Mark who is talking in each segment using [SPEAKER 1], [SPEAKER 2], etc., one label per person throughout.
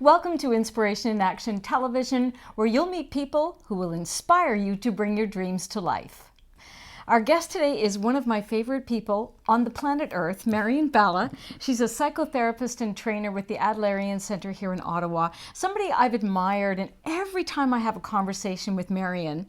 [SPEAKER 1] Welcome to Inspiration in Action Television, where you'll meet people who will inspire you to bring your dreams to life. Our guest today is one of my favorite people on the planet Earth, Marion Balla. She's a psychotherapist and trainer with the Adlerian Center here in Ottawa. Somebody I've admired, and every time I have a conversation with Marion,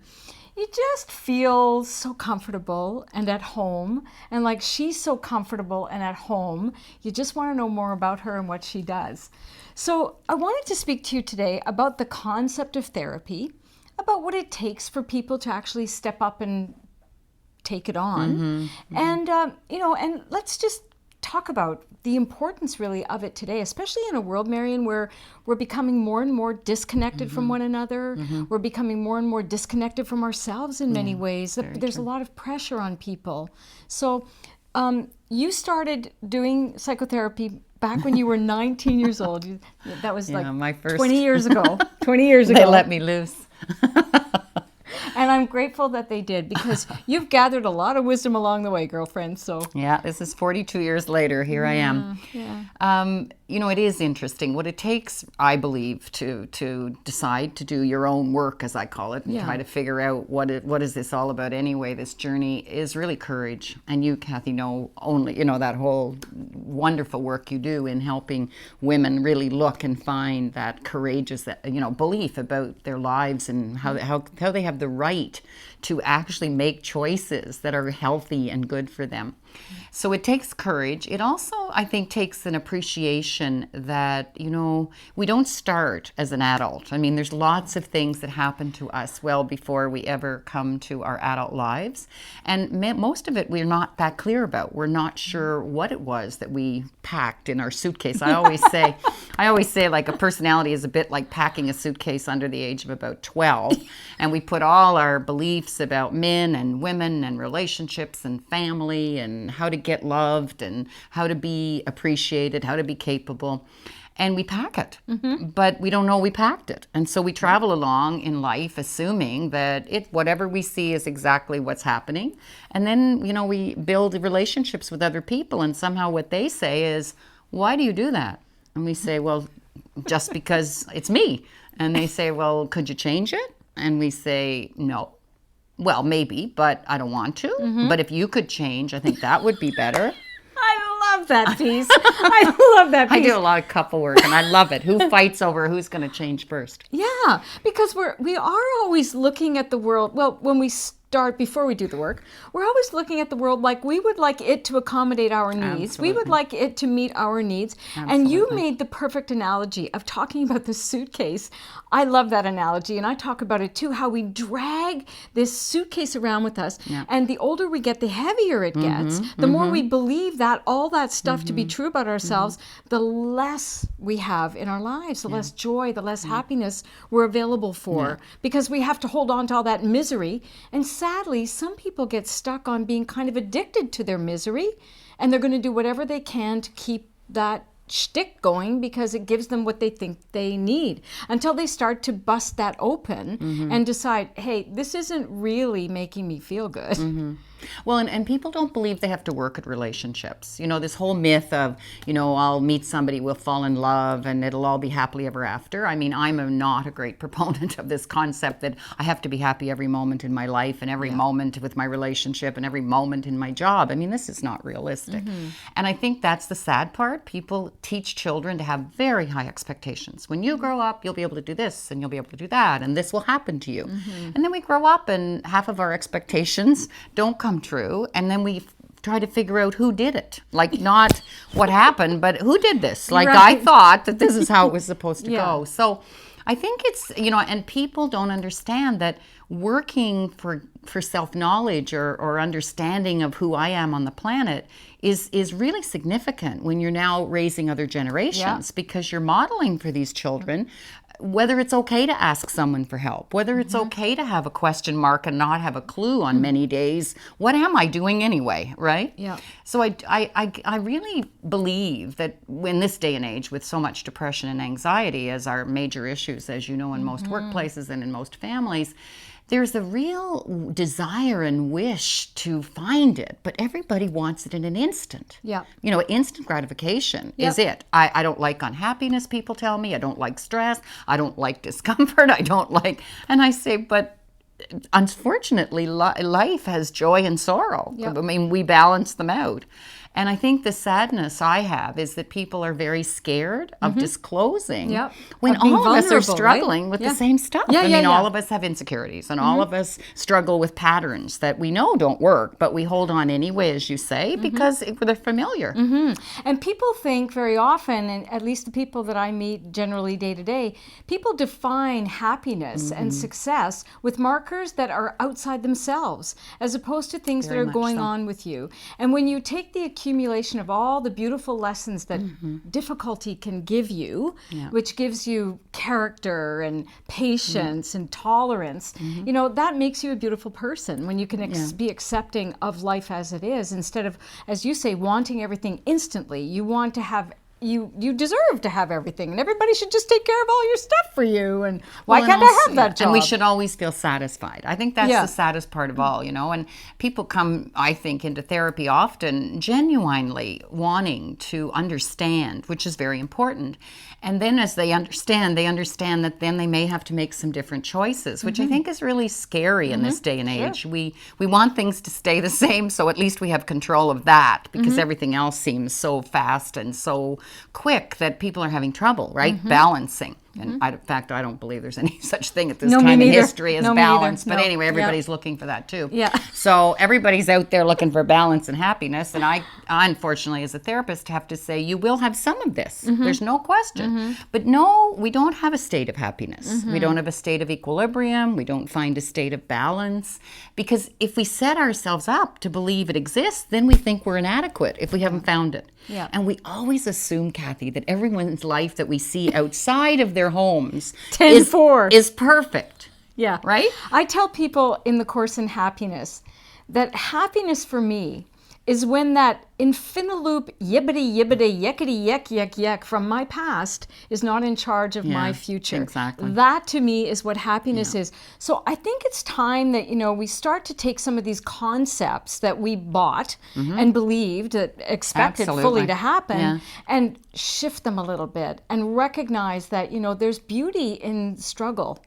[SPEAKER 1] you just feel so comfortable and at home. And like she's so comfortable and at home, you just want to know more about her and what she does. So I wanted to speak to you today about the concept of therapy, about what it takes for people to actually step up and take it on. And, and let's just talk about the importance really of it today, especially in a world, Marion, where we're becoming more and more disconnected from one another. We're becoming more and more disconnected from ourselves in many ways. There's a lot of pressure on people. So you started doing psychotherapy back when you were 19 years old. That was like
[SPEAKER 2] my first
[SPEAKER 1] 20 years ago. 20 years ago.
[SPEAKER 2] They let me loose.
[SPEAKER 1] And I'm grateful that they did, because you've gathered a lot of wisdom along the way, girlfriend. So
[SPEAKER 2] yeah, this is 42 years later. Here I am.
[SPEAKER 1] Yeah.
[SPEAKER 2] It is interesting what it takes, I believe, to decide to do your own work, as I call it, and try to figure out what is this all about anyway. This journey is really courage. And you, Kathie, know that whole wonderful work you do in helping women really look and find that courageous, belief about their lives and how they have the right to actually make choices that are healthy and good for them. So it takes courage. It also, I think, takes an appreciation that, we don't start as an adult. I mean, there's lots of things that happen to us well before we ever come to our adult lives. And most of it we're not that clear about. We're not sure what it was that we packed in our suitcase. I always say like a personality is a bit like packing a suitcase under the age of about 12. And we put all our beliefs about men and women and relationships and family and how to get loved and how to be appreciated, how to be capable. And we pack it, but we don't know we packed it. And so we travel along in life assuming that whatever we see is exactly what's happening. And then, we build relationships with other people, and somehow what they say is, why do you do that? And we say, well, just because it's me. And they say, well, could you change it? And we say, no. Well, maybe, but I don't want to. But if you could change, I think that would be better.
[SPEAKER 1] I love that piece. I love that piece.
[SPEAKER 2] I do a lot of couple work, and I love it. Who fights over who's going to change first?
[SPEAKER 1] Yeah, because we are always looking at the world. Well, when we start, before we do the work, we're always looking at the world like we would like it to accommodate our needs.
[SPEAKER 2] Absolutely.
[SPEAKER 1] We would like it to meet our needs.
[SPEAKER 2] Absolutely.
[SPEAKER 1] And you made the perfect analogy of talking about the suitcase. I love that analogy, and I talk about it too, how we drag this suitcase around with us.
[SPEAKER 2] Yeah.
[SPEAKER 1] And the older we get, the heavier it gets. The more we believe that all that stuff to be true about ourselves, the less we have in our lives, the less joy, the less happiness we're available for, because we have to hold on to all that misery. And sadly, some people get stuck on being kind of addicted to their misery, and they're going to do whatever they can to keep that shtick going because it gives them what they think they need, until they start to bust that open and decide, hey, this isn't really making me feel good.
[SPEAKER 2] Well, and people don't believe they have to work at relationships. This whole myth of, I'll meet somebody, we'll fall in love, and it'll all be happily ever after. I mean, I'm not a great proponent of this concept that I have to be happy every moment in my life and every moment with my relationship and every moment in my job. I mean, this is not realistic. And I think that's the sad part. People teach children to have very high expectations. When you grow up, you'll be able to do this and you'll be able to do that, and this will happen to you. And then we grow up and half of our expectations don't come true, and then we try to figure out who did it, like not what happened, but who did this. Like, I thought that this is how it was supposed to go. So I think it's, and people don't understand that working for self-knowledge or understanding of who I am on the planet is really significant when you're now raising other generations, because you're modeling for these children whether it's okay to ask someone for help, whether it's okay to have a question mark and not have a clue on many days. What am I doing anyway, right?
[SPEAKER 1] Yeah.
[SPEAKER 2] So I really believe that in this day and age, with so much depression and anxiety as our major issues, as you know, in most workplaces and in most families, there's a real desire and wish to find it, but everybody wants it in an instant.
[SPEAKER 1] Yeah.
[SPEAKER 2] You know, instant gratification is it. I don't like unhappiness, people tell me. I don't like stress. I don't like discomfort. I don't like, and I say, but unfortunately, life has joy and sorrow.
[SPEAKER 1] Yep.
[SPEAKER 2] I mean, we balance them out. And I think the sadness I have is that people are very scared of disclosing when
[SPEAKER 1] Of being
[SPEAKER 2] all of us are
[SPEAKER 1] vulnerable,
[SPEAKER 2] struggling
[SPEAKER 1] right?
[SPEAKER 2] with
[SPEAKER 1] Yeah.
[SPEAKER 2] the same stuff.
[SPEAKER 1] Yeah,
[SPEAKER 2] I
[SPEAKER 1] yeah,
[SPEAKER 2] mean,
[SPEAKER 1] yeah.
[SPEAKER 2] all of us have insecurities and all of us struggle with patterns that we know don't work, but we hold on anyway, as you say, because they're familiar.
[SPEAKER 1] And people think very often, and at least the people that I meet generally day to day, people define happiness and success with markers that are outside themselves, as opposed to things
[SPEAKER 2] Very
[SPEAKER 1] that are
[SPEAKER 2] much
[SPEAKER 1] going
[SPEAKER 2] so.
[SPEAKER 1] on with you. And when you take the accumulation of all the beautiful lessons that difficulty can give you, which gives you character and patience and tolerance, you know, that makes you a beautiful person when you can be accepting of life as it is, instead of, as you say, wanting everything instantly. You want to have you deserve to have everything, and everybody should just take care of all your stuff for you, and why can't I have that job?
[SPEAKER 2] And we should always feel satisfied. I think that's the saddest part of all, you know, and people come, I think, into therapy often genuinely wanting to understand, which is very important. And then as they understand that then they may have to make some different choices, which I think is really scary in this day and age. We want things to stay the same, so at least we have control of that, because everything else seems so fast and so quick that people are having trouble, right? Balancing. And in fact, I don't believe there's any such thing at this time in history as balance. But anyway, everybody's looking for that too.
[SPEAKER 1] Yeah.
[SPEAKER 2] So everybody's out there looking for balance and happiness. And I unfortunately, as a therapist, have to say you will have some of this. There's no question. But no, we don't have a state of happiness. We don't have a state of equilibrium. We don't find a state of balance. Because if we set ourselves up to believe it exists, then we think we're inadequate if we haven't found it.
[SPEAKER 1] Yeah.
[SPEAKER 2] And we always assume, Kathie, that everyone's life that we see outside of their homes
[SPEAKER 1] 10-4
[SPEAKER 2] is perfect.
[SPEAKER 1] Yeah.
[SPEAKER 2] Right?
[SPEAKER 1] I tell people in the course in happiness that happiness for me is when that infinaloop yibbity yibbity yuckity yuck yuck yuck from my past is not in charge of my future.
[SPEAKER 2] Exactly.
[SPEAKER 1] That to me is what happiness is. So I think it's time that, you know, we start to take some of these concepts that we bought and believed, that expected fully to happen, and shift them a little bit and recognize that, you know, there's beauty in struggle.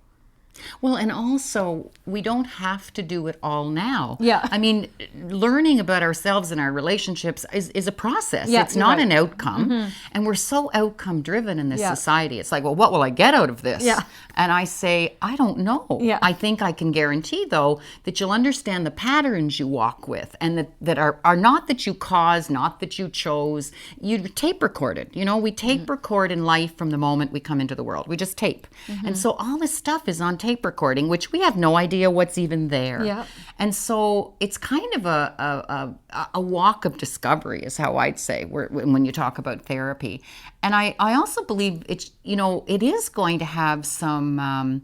[SPEAKER 2] Well, and also, we don't have to do it all now.
[SPEAKER 1] Yeah.
[SPEAKER 2] I mean, learning about ourselves and our relationships is a process.
[SPEAKER 1] Yeah,
[SPEAKER 2] it's not an outcome. And we're so outcome driven in this society. It's like, well, what will I get out of this?
[SPEAKER 1] Yeah.
[SPEAKER 2] And I say, I don't know.
[SPEAKER 1] Yeah.
[SPEAKER 2] I think I can guarantee, though, that you'll understand the patterns you walk with, and that are not that you caused, not that you chose. You tape recorded. You know, we tape record in life from the moment we come into the world. We just tape. And so all this stuff is on tape recording, which we have no idea what's even there.
[SPEAKER 1] Yeah.
[SPEAKER 2] And so it's kind of a walk of discovery, is how I'd say, when you talk about therapy. And I also believe it's, you know, it is going to have some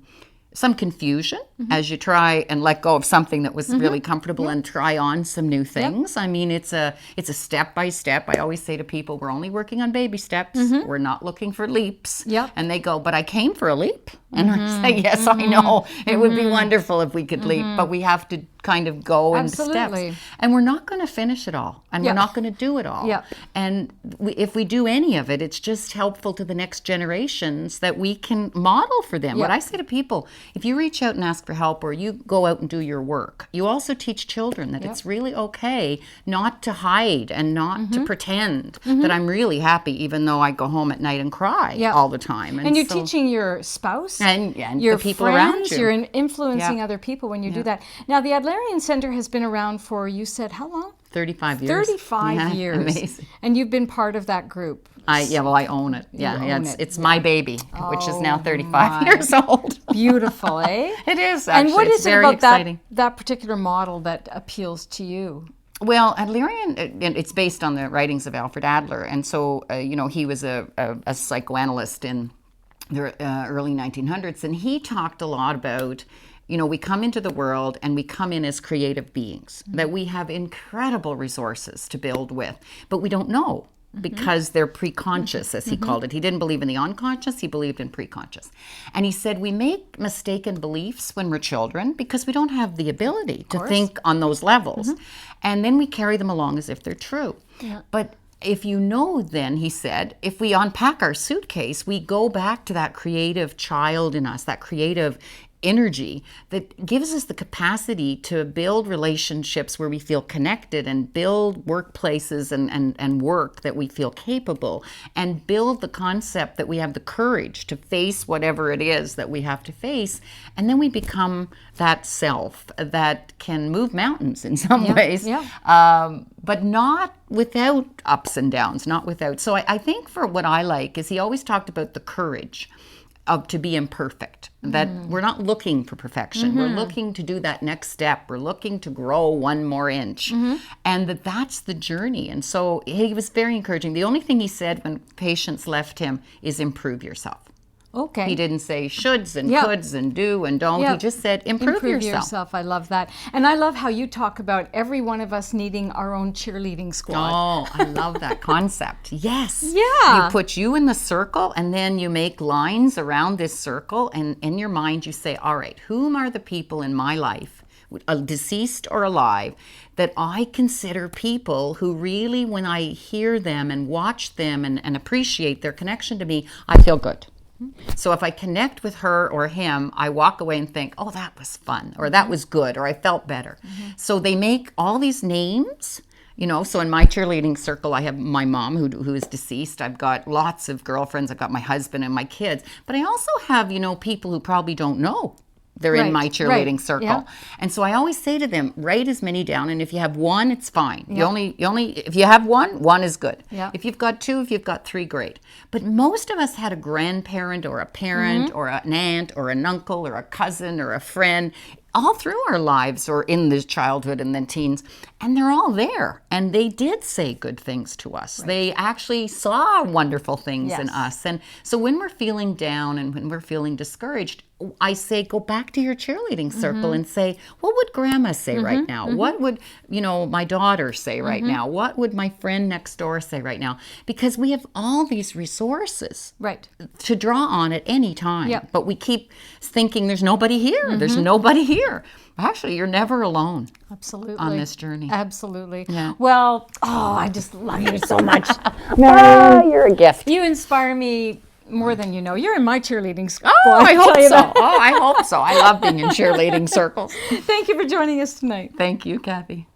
[SPEAKER 2] confusion as you try and let go of something that was really comfortable and try on some new things. I mean, it's a step by step. I always say to people, we're only working on baby steps. We're not looking for leaps. And they go, but I came for a leap. And I say, yes, I know. It would be wonderful if we could leap, but we have to kind of go in steps. And we're not going to finish it all. And we're not going to do it all. And if we do any of it, it's just helpful to the next generations that we can model for them. What I say to people, if you reach out and ask for help, or you go out and do your work, you also teach children that it's really okay not to hide and not to pretend that I'm really happy, even though I go home at night and cry all the time.
[SPEAKER 1] And you're teaching your spouse
[SPEAKER 2] and
[SPEAKER 1] your
[SPEAKER 2] the people
[SPEAKER 1] friends,
[SPEAKER 2] around you.
[SPEAKER 1] You're influencing other people when you do that. Now, the Adlerian Center has been around for, you said, how long?
[SPEAKER 2] 35 years.
[SPEAKER 1] 35 years.
[SPEAKER 2] Amazing.
[SPEAKER 1] And you've been part of that group.
[SPEAKER 2] I own it. It's my baby, which is now 35
[SPEAKER 1] my.
[SPEAKER 2] years old.
[SPEAKER 1] Beautiful, eh?
[SPEAKER 2] It is, actually.
[SPEAKER 1] And what is it
[SPEAKER 2] very
[SPEAKER 1] about
[SPEAKER 2] exciting.
[SPEAKER 1] that particular model that appeals to you?
[SPEAKER 2] Well, Adlerian, it's based on the writings of Alfred Adler. And so, you know, he was a psychoanalyst in the early 1900s. And he talked a lot about, you know, we come into the world and we come in as creative beings, that we have incredible resources to build with, but we don't know. because they're preconscious, as he called it. He didn't believe in the unconscious, he believed in preconscious. And he said we make mistaken beliefs when we're children because we don't have the ability to think on those levels. And then we carry them along as if they're true.
[SPEAKER 1] Yeah.
[SPEAKER 2] But if you know, then, he said, if we unpack our suitcase, we go back to that creative child in us, that creative energy that gives us the capacity to build relationships where we feel connected and build workplaces and work that we feel capable and build the concept that we have the courage to face whatever it is that we have to face. And then we become that self that can move mountains in some ways, but not without ups and downs, not without. So I think for what I like is he always talked about the courage to be imperfect, that we're not looking for perfection. We're looking to do that next step. We're looking to grow one more inch, and that's the journey. And so he was very encouraging. The only thing he said when patients left him is improve yourself.
[SPEAKER 1] Okay.
[SPEAKER 2] He didn't say shoulds and coulds and do and don't. He just said improve yourself.
[SPEAKER 1] I love that. And I love how you talk about every one of us needing our own cheerleading squad.
[SPEAKER 2] Oh, I love that concept. Yes.
[SPEAKER 1] Yeah.
[SPEAKER 2] You put you in the circle and then you make lines around this circle, and in your mind you say, all right, whom are the people in my life, deceased or alive, that I consider people who really, when I hear them and watch them and appreciate their connection to me, I feel good. So if I connect with her or him, I walk away and think, oh, that was fun, or that was good, or I felt better. So they make all these names, so in my cheerleading circle, I have my mom who is deceased. I've got lots of girlfriends. I've got my husband and my kids. But I also have, people who probably don't know they're in my cheerleading circle.
[SPEAKER 1] Yeah.
[SPEAKER 2] And so I always say to them, write as many down. And if you have one, it's fine. You only, if you have one is good.
[SPEAKER 1] Yeah.
[SPEAKER 2] If you've got two, if you've got three, great. But most of us had a grandparent or a parent or an aunt or an uncle or a cousin or a friend all through our lives or in the childhood and then teens, and they're all there. And they did say good things to us. Right. They actually saw wonderful things in us. And so when we're feeling down and when we're feeling discouraged, I say, go back to your cheerleading circle and say, what would grandma say right now? What would, my daughter say right now? What would my friend next door say right now? Because we have all these resources to draw on at any time.
[SPEAKER 1] Yep.
[SPEAKER 2] But we keep thinking there's nobody here. There's nobody here. Actually, you're never alone.
[SPEAKER 1] Absolutely.
[SPEAKER 2] On this journey.
[SPEAKER 1] Absolutely.
[SPEAKER 2] Yeah.
[SPEAKER 1] Well, I just love you so much.
[SPEAKER 2] You're a gift.
[SPEAKER 1] You inspire me more than you know. You're in my cheerleading squad.
[SPEAKER 2] Oh, I hope so. I hope so. I love being in cheerleading circles.
[SPEAKER 1] Thank you for joining us tonight.
[SPEAKER 2] Thank you, Kathie.